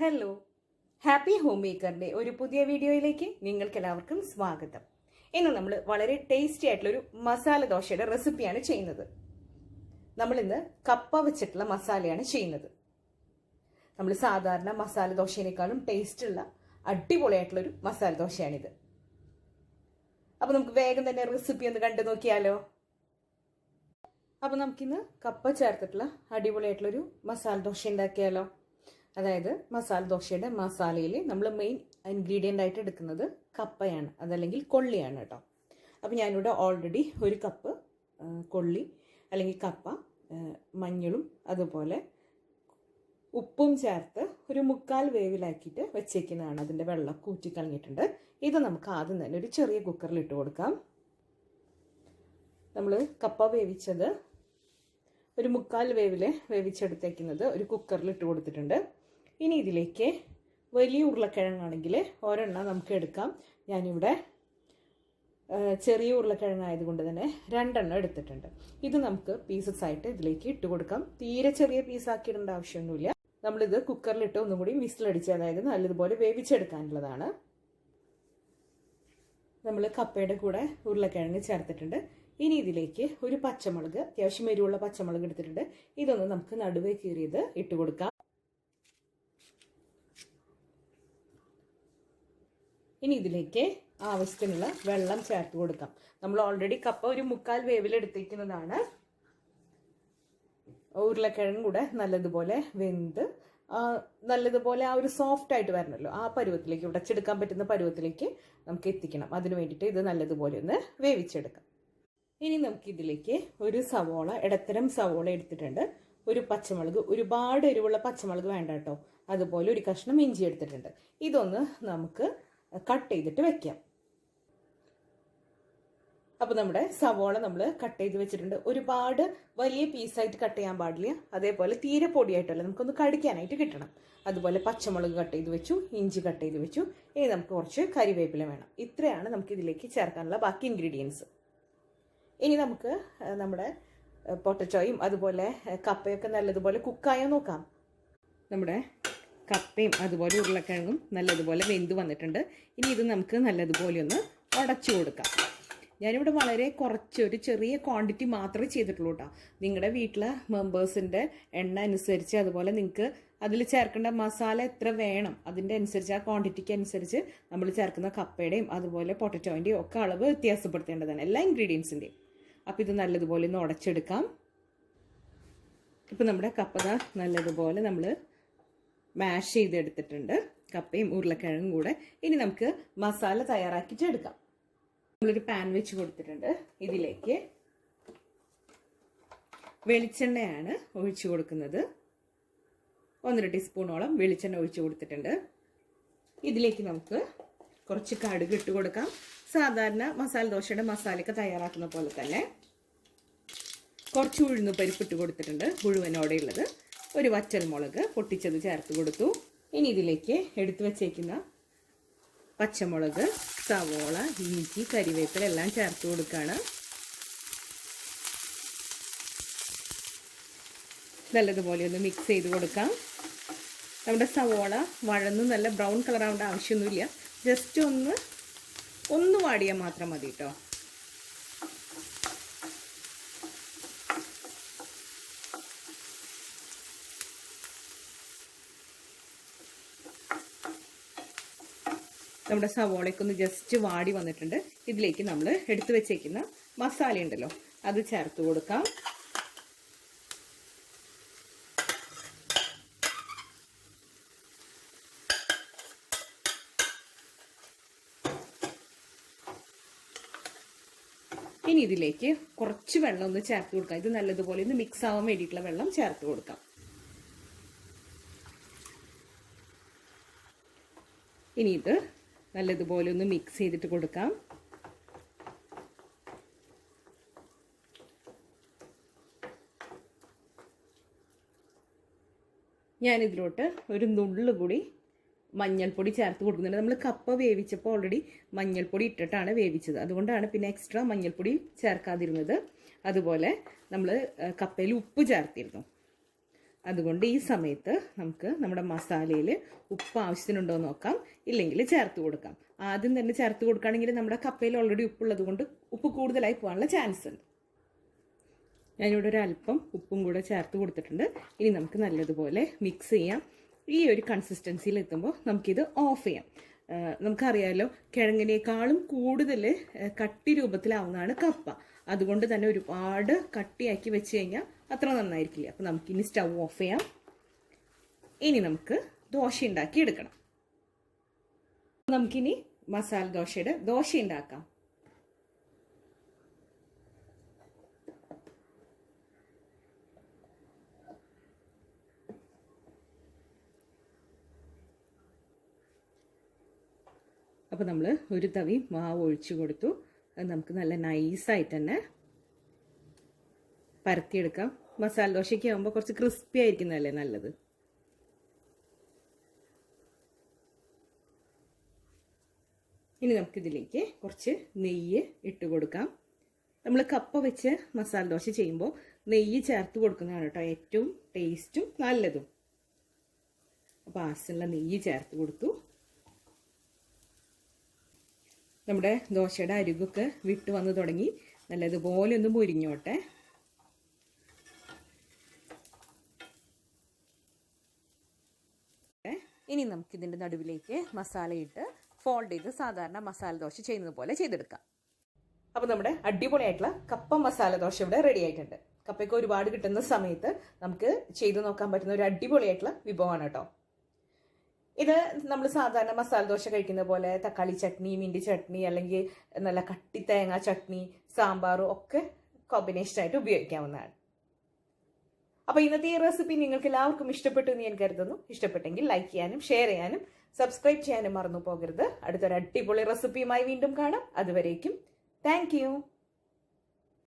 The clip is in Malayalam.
ഹലോ, ഹാപ്പി ഹോം മേക്കറിൻ്റെ ഒരു പുതിയ വീഡിയോയിലേക്ക് നിങ്ങൾക്കെല്ലാവർക്കും സ്വാഗതം. ഇന്ന് നമ്മൾ വളരെ ടേസ്റ്റി ആയിട്ടുള്ളൊരു മസാല ദോശയുടെ റെസിപ്പിയാണ് ചെയ്യുന്നത്. നമ്മളിന്ന് കപ്പ വെച്ചിട്ടുള്ള മസാലയാണ് ചെയ്യുന്നത്. നമ്മൾ സാധാരണ മസാല ദോശയേക്കാളും ടേസ്റ്റുള്ള അടിപൊളിയായിട്ടുള്ളൊരു മസാല ദോശയാണിത്. അപ്പോൾ നമുക്ക് വേഗം തന്നെ റെസിപ്പി ഒന്ന് കണ്ടു നോക്കിയാലോ. അപ്പോൾ നമുക്കിന്ന് കപ്പ ചേർത്തിട്ടുള്ള അടിപൊളിയായിട്ടുള്ളൊരു മസാല ദോശ ഉണ്ടാക്കിയാലോ. അതായത് മസാല ദോശയുടെ മസാലയിൽ നമ്മൾ മെയിൻ ഇൻഗ്രീഡിയൻ്റ് ആയിട്ട് എടുക്കുന്നത് കപ്പയാണ്, അതല്ലെങ്കിൽ കൊള്ളിയാണ് കേട്ടോ. അപ്പോൾ ഞാനിവിടെ ഓൾറെഡി ഒരു കപ്പ് കൊള്ളി അല്ലെങ്കിൽ കപ്പ മഞ്ഞളും അതുപോലെ ഉപ്പും ചേർത്ത് ഒരു 1/4 വേവിലാക്കിയിട്ട് വെച്ചേക്കുന്നതാണ്. അതിൻ്റെ വെള്ളം കൂറ്റിക്കളഞ്ഞിട്ടുണ്ട്. ഇത് നമുക്ക് ആദ്യം തന്നെ ഒരു ചെറിയ കുക്കറിൽ ഇട്ട് കൊടുക്കാം. നമ്മൾ കപ്പ വേവിച്ചത് ഒരു 1/4 വേവിൽ വേവിച്ചെടുത്തേക്കുന്നത് ഒരു കുക്കറിൽ ഇട്ട് കൊടുത്തിട്ടുണ്ട്. ഇനി ഇതിലേക്ക് വലിയ ഉരുളക്കിഴങ്ങാണെങ്കിൽ ഒരെണ്ണം നമുക്ക് എടുക്കാം. ഞാനിവിടെ ചെറിയ ഉരുളക്കിഴങ്ങായതുകൊണ്ട് തന്നെ 2 എണ്ണം എടുത്തിട്ടുണ്ട്. ഇത് നമുക്ക് പീസസ് ആയിട്ട് ഇതിലേക്ക് ഇട്ട് കൊടുക്കാം. തീരെ ചെറിയ പീസാക്കി ഇടേണ്ട ആവശ്യമൊന്നുമില്ല. നമ്മളിത് കുക്കറിലിട്ട് ഒന്നും കൂടി വിസിലടിച്ച്, അതായത് നല്ലതുപോലെ വേവിച്ചെടുക്കാനുള്ളതാണ്. നമ്മൾ കപ്പയുടെ കൂടെ ഉരുളക്കിഴങ്ങ് ചേർത്തിട്ടുണ്ട്. ഇനി ഇതിലേക്ക് ഒരു പച്ചമുളക്, അത്യാവശ്യം എരിവുള്ള പച്ചമുളക് എടുത്തിട്ടുണ്ട്. ഇതൊന്ന് നമുക്ക് നടുവേ കീറിയത് ഇട്ട് കൊടുക്കാം. ഇനി ഇതിലേക്ക് ആവശ്യത്തിനുള്ള വെള്ളം ചേർത്ത് കൊടുക്കാം. നമ്മൾ ഓൾറെഡി കപ്പ ഒരു 1/4 വേവിൽ എടുത്തിരിക്കുന്നതാണ്. ഉരുളക്കിഴങ്ങും കൂടെ നല്ലതുപോലെ വെന്ത് നല്ലതുപോലെ ആ ഒരു സോഫ്റ്റ് ആയിട്ട് വരണമല്ലോ, ആ പരുവത്തിലേക്ക്, ഉടച്ചെടുക്കാൻ പറ്റുന്ന പരുവത്തിലേക്ക് നമുക്ക് എത്തിക്കണം. അതിന് വേണ്ടിയിട്ട് ഇത് നല്ലതുപോലെ ഒന്ന് വേവിച്ചെടുക്കാം. ഇനി നമുക്കിതിലേക്ക് ഒരു സവോള, ഇടത്തരം സവോള എടുത്തിട്ടുണ്ട്. ഒരു പച്ചമുളക്, ഒരുപാട് എരിവുള്ള പച്ചമുളക് വേണ്ട കേട്ടോ. അതുപോലെ ഒരു കഷ്ണം ഇഞ്ചി എടുത്തിട്ടുണ്ട്. ഇതൊന്ന് നമുക്ക് കട്ട് ചെയ്തിട്ട് വെക്കാം. അപ്പോൾ നമ്മുടെ സവോള നമ്മൾ കട്ട് ചെയ്ത് വെച്ചിട്ടുണ്ട്. ഒരുപാട് വലിയ പീസായിട്ട് കട്ട് ചെയ്യാൻ പാടില്ല, അതേപോലെ തീരെ പൊടിയായിട്ടല്ല, നമുക്കൊന്ന് കടിക്കാനായിട്ട് കിട്ടണം. അതുപോലെ പച്ചമുളക് കട്ട് ചെയ്ത് വെച്ചു, ഇഞ്ചി കട്ട് ചെയ്ത് വെച്ചു. ഇനി നമുക്ക് കുറച്ച് കരിവേപ്പില വേണം. ഇത്രയാണ് നമുക്ക് ഇതിലേക്ക് ചേർക്കാനുള്ള ബാക്കി ഇൻഗ്രീഡിയൻസ്. ഇനി നമുക്ക് നമ്മുടെ പൊട്ടറ്റോയും അതുപോലെ കപ്പയൊക്കെ നല്ലതുപോലെ കുക്കായോ നോക്കാം. നമ്മുടെ കപ്പയും അതുപോലെ ഉരുളക്കിഴങ്ങും നല്ലതുപോലെ വെന്ത് വന്നിട്ടുണ്ട്. ഇനി ഇത് നമുക്ക് നല്ലതുപോലെ ഒന്ന് ഉടച്ചു കൊടുക്കാം. ഞാനിവിടെ വളരെ കുറച്ച്, ഒരു ചെറിയ ക്വാണ്ടിറ്റി മാത്രമേ ചെയ്തിട്ടുള്ളൂ കേട്ടോ. നിങ്ങളുടെ വീട്ടിലെ മെമ്പേഴ്സിൻ്റെ എണ്ണ അനുസരിച്ച്, അതുപോലെ നിങ്ങൾക്ക് അതിൽ ചേർക്കേണ്ട മസാല എത്ര വേണം അതിൻ്റെ അനുസരിച്ച്, ആ ക്വാണ്ടിറ്റിക്ക് അനുസരിച്ച് നമ്മൾ ചേർക്കുന്ന കപ്പയുടെയും അതുപോലെ പൊട്ടറ്റോൻ്റെയും ഒക്കെ അളവ് വ്യത്യാസപ്പെടുത്തേണ്ടതാണ്, എല്ലാ ഇൻഗ്രീഡിയൻസിൻ്റെയും. അപ്പോൾ ഇത് നല്ലതുപോലെ ഒന്ന് ഉടച്ചെടുക്കാം. ഇപ്പോൾ നമ്മുടെ കപ്പ നല്ലതുപോലെ നമ്മൾ മാഷ് ചെയ്തെടുത്തിട്ടുണ്ട്, കപ്പയും ഉരുളക്കിഴങ്ങും കൂടെ. ഇനി നമുക്ക് മസാല തയ്യാറാക്കിയിട്ട് എടുക്കാം. നമ്മളൊരു പാൻ വെച്ച് കൊടുത്തിട്ടുണ്ട്. ഇതിലേക്ക് വെളിച്ചെണ്ണയാണ് ഒഴിച്ചു കൊടുക്കുന്നത്. 1.5 ടീസ്പൂണോളം വെളിച്ചെണ്ണ ഒഴിച്ചു കൊടുത്തിട്ടുണ്ട്. ഇതിലേക്ക് നമുക്ക് കുറച്ച് കടുക് ഇട്ട് കൊടുക്കാം. സാധാരണ മസാല ദോശയുടെ മസാലയൊക്കെ തയ്യാറാക്കുന്ന പോലെ തന്നെ. കുറച്ച് ഉഴുന്ന് പരിപ്പിട്ട് കൊടുത്തിട്ടുണ്ട്, മുഴുവനോടെയുള്ളത്. ഒരു വറ്റൽമുളക് പൊട്ടിച്ചത് ചേർത്ത് കൊടുത്തു. ഇനി ഇതിലേക്ക് എടുത്തു വച്ചേക്കുന്ന പച്ചമുളക്, സവോള, ഇഞ്ചി, കരിവേപ്പില എല്ലാം ചേർത്ത് കൊടുക്കുകയാണ്. നല്ലതുപോലെ ഒന്ന് മിക്സ് ചെയ്ത് കൊടുക്കാം. നമ്മുടെ സവോള വഴന്ന് നല്ല ബ്രൗൺ കളർ ആവേണ്ട ആവശ്യമൊന്നുമില്ല, ജസ്റ്റ് ഒന്ന് വാടിയാൽ മാത്രം മതി കേട്ടോ. നമ്മുടെ സവോളയ്ക്കൊന്ന് ജസ്റ്റ് വാടി വന്നിട്ടുണ്ട്. ഇതിലേക്ക് നമ്മൾ എടുത്തു വെച്ചേക്കുന്ന മസാല ഉണ്ടല്ലോ, അത് ചേർത്ത് കൊടുക്കാം. ഇനി ഇതിലേക്ക് കുറച്ച് വെള്ളം ഒന്ന് ചേർത്ത് കൊടുക്കാം. ഇത് നല്ലതുപോലെ ഒന്ന് മിക്സ് ആവാൻ വേണ്ടിയിട്ടുള്ള വെള്ളം ചേർത്ത് കൊടുക്കാം. ഇനി ഇത് നല്ലതുപോലെ ഒന്ന് മിക്സ് ചെയ്തിട്ട് കൊടുക്കാം. ഞാനിതിലോട്ട് ഒരു നുള്ളു കൂടി മഞ്ഞൾപ്പൊടി ചേർത്ത് കൊടുക്കുന്നുണ്ട്. നമ്മൾ കപ്പ വേവിച്ചപ്പോൾ ഓൾറെഡി മഞ്ഞൾപ്പൊടി ഇട്ടിട്ടാണ് വേവിച്ചത്, അതുകൊണ്ടാണ് പിന്നെ എക്സ്ട്രാ മഞ്ഞൾപ്പൊടി ചേർക്കാതിരുന്നത്. അതുപോലെ നമ്മൾ കപ്പയിൽ ഉപ്പ് ചേർത്തിരുന്നു. അതുകൊണ്ട് ഈ സമയത്ത് നമുക്ക് നമ്മുടെ മസാലയിൽ ഉപ്പ് ആവശ്യത്തിനുണ്ടോ എന്ന് നോക്കാം, ഇല്ലെങ്കിൽ ചേർത്ത് കൊടുക്കാം. ആദ്യം തന്നെ ചേർത്ത് കൊടുക്കുകയാണെങ്കിൽ നമ്മുടെ കപ്പയിൽ ഓൾറെഡി ഉപ്പുള്ളത് കൊണ്ട് ഉപ്പ് കൂടുതലായി പോകാനുള്ള ചാൻസ് ഉണ്ട്. ഞാനിവിടെ ഒരു അല്പം ഉപ്പും കൂടെ ചേർത്ത് കൊടുത്തിട്ടുണ്ട്. ഇനി നമുക്ക് നല്ലതുപോലെ മിക്സ് ചെയ്യാം. ഈ ഒരു കൺസിസ്റ്റൻസിയിൽ എത്തുമ്പോൾ നമുക്കിത് ഓഫ് ചെയ്യാം. നമുക്കറിയാമല്ലോ, കിഴങ്ങിനേക്കാളും കൂടുതൽ കട്ടി രൂപത്തിലാവുന്നതാണ് കപ്പ. അതുകൊണ്ട് തന്നെ ഒരുപാട് കട്ടിയാക്കി വെച്ച് കഴിഞ്ഞാൽ അത്ര നന്നായിരിക്കില്ല. അപ്പോൾ നമുക്കിനി സ്റ്റൗ ഓഫ് ചെയ്യാം. ഇനി നമുക്ക് ദോശ ഉണ്ടാക്കി എടുക്കണം. നമുക്കിനി മസാല ദോശയുടെ ദോശ ഉണ്ടാക്കാം. അപ്പോൾ നമ്മൾ ഒരു തവി മാവ് ഒഴിച്ചു കൊടുത്തു. അത് നമുക്ക് നല്ല നൈസായിട്ട് തന്നെ പരത്തിയെടുക്കാം. മസാല ദോശയ്ക്ക് ആകുമ്പോൾ കുറച്ച് ക്രിസ്പി ആയിരിക്കുന്നതല്ലേ നല്ലത്. ഇനി നമുക്കിതിലേക്ക് കുറച്ച് നെയ്യ് ഇട്ട് കൊടുക്കാം. നമ്മൾ കപ്പ വെച്ച് മസാല ദോശ ചെയ്യുമ്പോൾ നെയ്യ് ചേർത്ത് കൊടുക്കുന്നതാണ് കേട്ടോ ഏറ്റവും ടേസ്റ്റും നല്ലതും. അപ്പോൾ ആവശ്യമുള്ള നെയ്യ് ചേർത്ത് കൊടുത്തു. നമ്മുടെ ദോശയുടെ അരികൊക്കെ വിട്ട് വന്ന് തുടങ്ങി. നല്ലതുപോലെ ഒന്ന് മുരിഞ്ഞോട്ടെ. ഇനി നമുക്കിതിൻ്റെ നടുവിലേക്ക് മസാലയിട്ട് ഫോൾഡ് ചെയ്ത് സാധാരണ മസാല ദോശ ചെയ്യുന്നത് പോലെ ചെയ്തെടുക്കാം. അപ്പോൾ നമ്മുടെ അടിപൊളിയായിട്ടുള്ള കപ്പ മസാല ദോശ ഇവിടെ റെഡി ആയിട്ടുണ്ട്. കപ്പയ്ക്ക് ഒരുപാട് കിട്ടുന്ന സമയത്ത് നമുക്ക് ചെയ്ത് നോക്കാൻ പറ്റുന്ന ഒരു അടിപൊളിയായിട്ടുള്ള വിഭവമാണ് കേട്ടോ ഇത്. നമ്മൾ സാധാരണ മസാല ദോശ കഴിക്കുന്ന പോലെ തക്കാളി ചട്നി, മിൻറ്റി ചട്നി, അല്ലെങ്കിൽ നല്ല കട്ടി തേങ്ങ ചട്നി, സാമ്പാറും ഒക്കെ കോമ്പിനേഷനായിട്ട് ഉപയോഗിക്കാവുന്നതാണ്. അപ്പോൾ ഇന്നത്തെ ഈ റെസിപ്പി നിങ്ങൾക്ക് എല്ലാവർക്കും ഇഷ്ടപ്പെട്ടു എന്ന് ഞാൻ കരുതുന്നു. ഇഷ്ടപ്പെട്ടെങ്കിൽ ലൈക്ക് ചെയ്യാനും ഷെയർ ചെയ്യാനും സബ്സ്ക്രൈബ് ചെയ്യാനും മറന്നു പോകരുത്. അടുത്തൊരു അടിപൊളി റെസിപ്പിയുമായി വീണ്ടും കാണാം. അതുവരേക്കും താങ്ക് യു.